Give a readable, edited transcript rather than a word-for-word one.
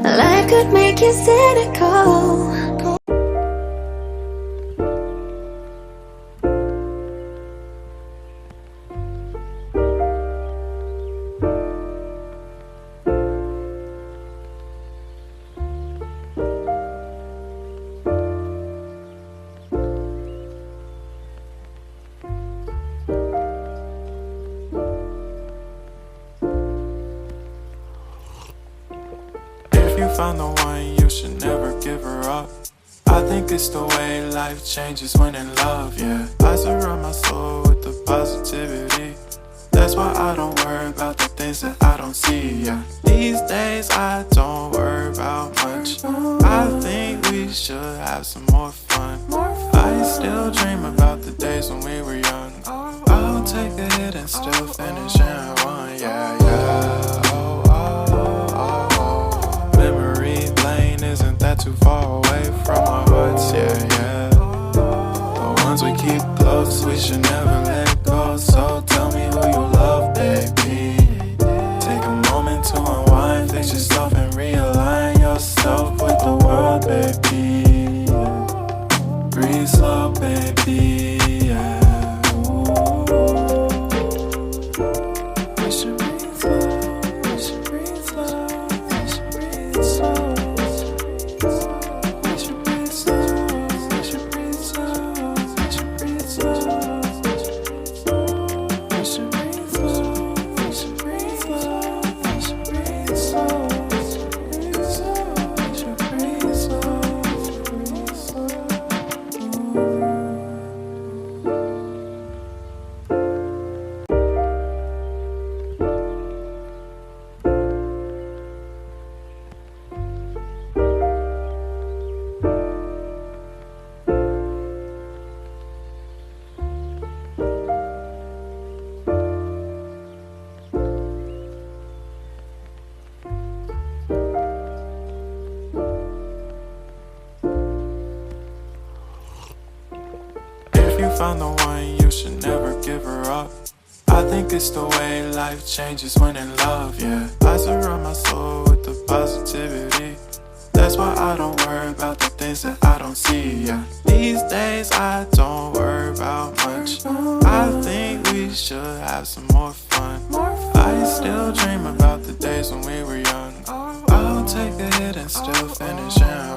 Life could make you cynical. If you found the one, you should never give her up. I think it's the way life changes when in love, yeah. I surround my soul with the positivity. That's why I don't worry about the things that I don't see, yeah. These days I don't worry about much. I think we should have some more fun. I still dream about the days when we were young. I'll take a hit and still finish in one, yeah, yeah. Isn't that too far away from our hearts? Yeah, yeah. The ones we keep close, we should never let go. So tell me who you love, baby. Take a moment to unwind, fix yourself and realign yourself with the world, baby. Breathe slow, baby, yeah. We should breathe slow, we should breathe slow, we should breathe slow. Found the one, you should never give her up. I think it's the way life changes when in love, yeah. I surround my soul with the positivity. That's why I don't worry about the things that I don't see, yeah. These days I don't worry about much. I think we should have some more fun. I still dream about the days when we were young. I'll take a hit and still finish in